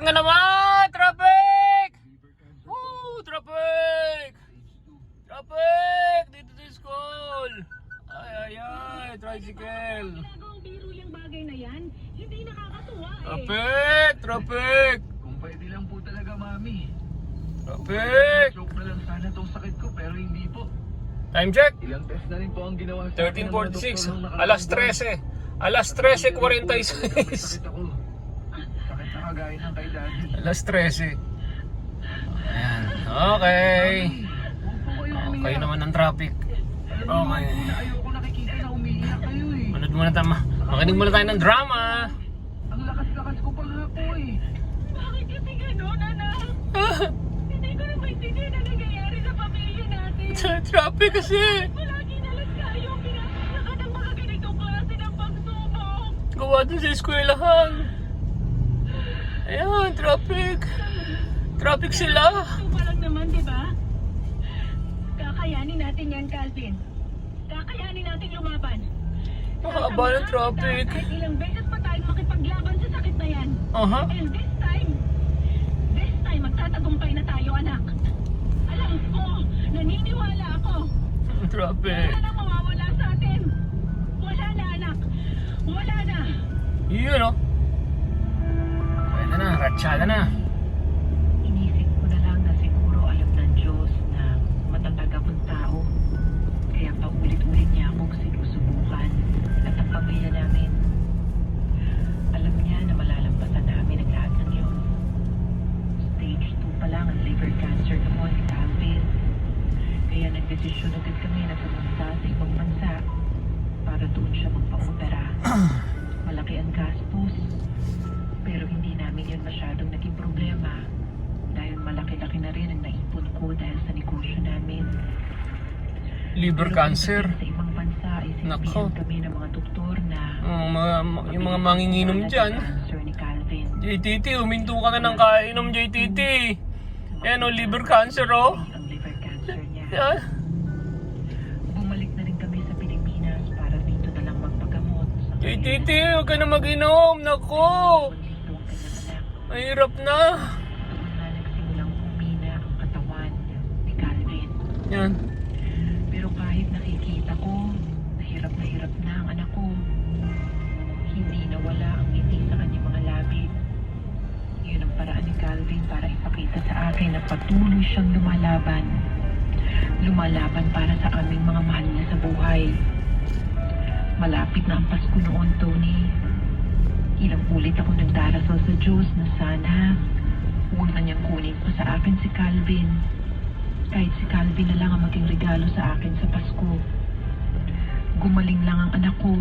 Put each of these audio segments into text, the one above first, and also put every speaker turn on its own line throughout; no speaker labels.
nga naman! Traffic! Woo! Traffic! Traffic! Dito sa school! Ay, tricycle!
Ginagawang biro yung bagay na yan, hindi nakakatuwa eh.
Traffic! Traffic!
Kung pwede lang po talaga, Mami.
Traffic!
Joke na lang sana tong sakit ko, pero hindi po.
Time check!
Ilang test na rin po ang ginawa sa akin ng mga doktor
13:46.
nung nakaraang
Alas
buwan.
13. Alas 13:46.
Sakit ako. Sakit na kagaya ng kay Daddy.
Alas 13. Ayan. Okay.
Huwag po kayo
Okay
umiyak.
naman ang traffic.
Alam
Okay.
niyo po na ayoko nakikita na umiiyak kayo eh.
Manood muna tayo. Makinig muna tayo ng drama.
Ang lakas-lakas ko pa nga po eh.
Bakit kasi gano'n, anak? Hindi ko na maintindihan na nangyayari sa pamilya natin.
Traffic kasi.
Palagi na lang tayo pinapasyakan ng mga ganitong klase ng pagsubok.
Gawa dun sa eskwelahan. Ayan, traffic. Traffic sila.
Ito pa lang naman, di ba? Kakayanin natin yan, Calvin. Kakayanin natin lumaban.
Mahaba ng traffic.
Kahit ilang beses pa tayo makipaglaban sa sakit na yan.
Aha.
And this time, magtatagumpay na tayo, anak. Alam ko, naniniwala ako.
Traffic.
Wala nang mawawala sa atin. Wala na, anak. Wala na.
Yun o. Kaya na, ratsyada na.
Inisip ko na lang na siguro alam ng Diyos na matatag akong tao. Kaya paulit-ulit niya akong sinusubukan at ang pamilya namin. Alam niya na malalampasan namin ang lahat ng yun. Stage 2 pa lang ang liver cancer noon ni Calvin. Kaya nagdesisyon agad kami na pumunta sa ibang bansa para doon siya magpa-opera. Malaki ang gastos. Pero hindi namin yun masyadong naging problema dahil malaki-laki na rin ang naipon ko dahil sa negosyo namin.
Liver
Pero
cancer.
pagdating sa ibang bansa ay
Nako.
sinabihan kami ng mga doktor na
Yung mga manginginom
wala
dyan.
ng cancer ni Calvin.
JTT, uminto ka na ng kainom, JTT. Yan o, liver cancer o.
Ang liver cancer niya.
Yan.
Bumalik na rin kami sa Pilipinas para dito na lang magpagamot. Sa
JTT, huwag ka na mag-inom. Nako.
Dito ang kanyang anak.
Mahirap na.
Doon na nagsimulang humina ang katawan ni Calvin.
Yan.
Pero kahit nakikita ko, na hirap na ang anak ko. Hindi nawala ang ngiti sa kanyang mga labi. Yun ang paraan ni Calvin para ipakita sa akin na patuloy siyang lumalaban. Lumalaban para sa aming mga mahal niya sa buhay. Malapit na ang Pasko noon, Tony. Ilang ulit ako nagdarasal sa Diyos na sana huwag na niyang kunin pa sa akin si Calvin. Kahit si Calvin na lang ang maging regalo sa akin sa Pasko. Gumaling lang ang anak ko.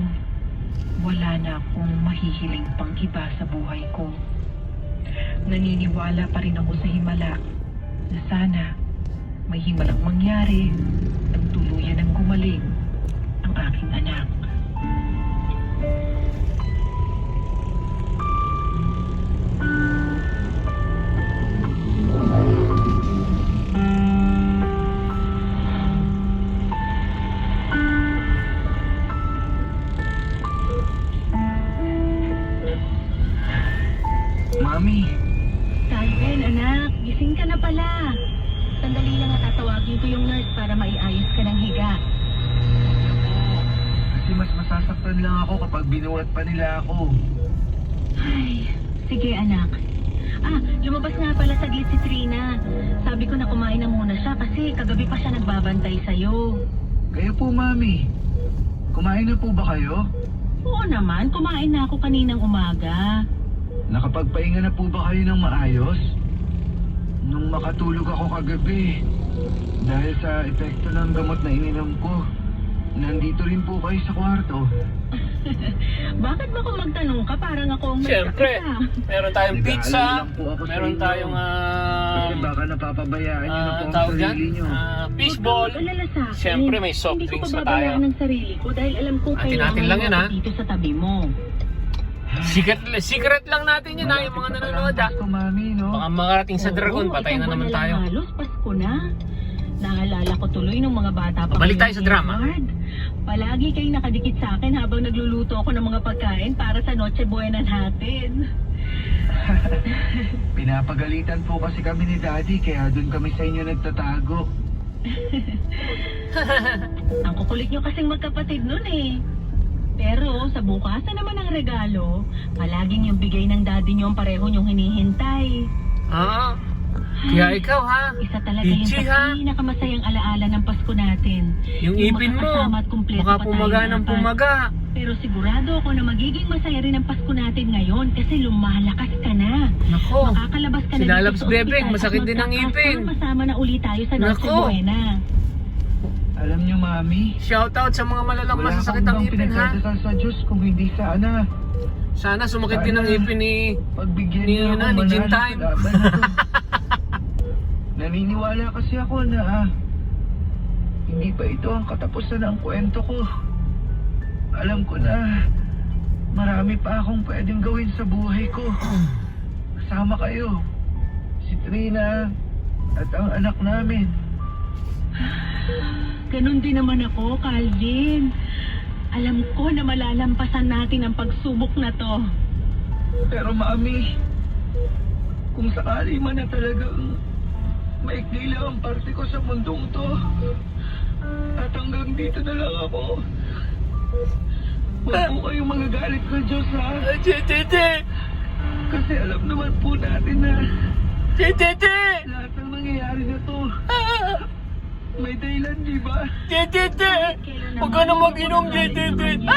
Wala na akong mahihiling pang iba sa buhay ko. Naniniwala pa rin ako sa himala na sana may himalang mangyari at tuluyan ng gumaling ang aking anak.
Mami,
Calvin, anak, gising ka na pala. Sandali lang at tatawagin ko yung nurse para maiayos ka ng higa.
kasi mas masasaktan lang ako kapag binuhat pa nila ako.
Ay, sige anak. Lumabas nga pala sa gate si Trina. Sabi ko na kumain na muna siya kasi kagabi pa siya nagbabantay sa'yo.
Kaya po, Mami. Kumain na po ba kayo?
Oo naman, kumain na ako kaninang umaga.
Nakapagpahinga na po ba kayo ng maayos? Nung makatulog ako kagabi, dahil sa epekto ng gamot na ininom ko, nandito rin po kayo sa kwarto.
Bakit ba kung magtanong ka? Parang ako ang may
Siyempre,
sakit, ah.
meron tayong pizza.
Nag-aalala lang po ako sa
Meron
inyo.
tayong
Kasi baka napapabayaan nyo na po ang
tawag dyan?
sarili nyo.
Fishball.
Huwag kang mag-alala sa akin.
Siyempre, may soft drinks
Hindi
na
ko
tayo.
pababayaan ng sarili ko dahil alam ko
Atin-atin
kailangan
lang
mo
yan,
ako
ha?
dito sa tabi mo.
Secret lang natin yun ha, yung mga
Malapit pa
nanonood
pala
ha.
ang Pasko, Mami, no?
Baka makarating sa Dragon,
Oo,
patay na
isang
naman
buwan lang
tayo.
Halos, Pasko na. Naalala ko tuloy nung mga bata pa.
Balik
kami
tayo sa
ni
drama.
Edward. Palagi kayo nakadikit sa akin habang nagluluto ako ng mga pagkain para sa Noche Buena natin.
Pinapagalitan po kasi kami ni Daddy kaya doon kami sa inyo nagtatago.
Ang kukulit nyo kasing magkapatid nun eh. Pero sa bukasan naman ng regalo, palaging yung bigay ng daddy nyo ang pareho nyong hinihintay.
Ah, kaya ikaw ha,
Isa talaga yung
Ichi, ha?
pinakamasayang alaala ng Pasko natin.
yung ipin mo,
makakasama at kumpleto
baka
pa tayo
pumaga
ng
ng
apat.
pumaga.
Pero sigurado ako na magiging masaya rin ang Pasko natin ngayon kasi lumalakas ka na.
Nako,
Makakalabas ka na
si
dito
Lalabs
sa
Bebek,
ospital
masakit
at
din ang ipin.
Masama na uli tayo sa Noche
Nako.
Buena.
Alam niyo, Mami,
shoutout sa mga malalang
wala
masasakit
akong
ang
bang
ipin ha.
pinagdadasal sa Diyos kung hindi sana.
Sana sumakit din ang ipin ni...
Pagbigyan
Ni-
niyo ako
ni
manalo
Gin
sa
Time.
laban na to. Naniniwala kasi ako na hindi pa ito ang katapusan ng kwento ko. Alam ko na marami pa akong pwedeng gawin sa buhay ko. Kasama kayo, si Trina at ang anak namin.
Ganun din naman ako, Calvin. Alam ko na malalampasan natin ang pagsubok na to.
Pero Mami, kung sakali man na talagang maikli lang ang parte ko sa mundong to at hanggang dito na lang ako, huwag po kayong magagalit sa Diyos, ha?
Tete!
Kasi alam naman po natin na
Tete!
lahat ng nangyayari na to may dahilan, di ba?
Tete! Huwag ka na mag-inom, Tete! Tete!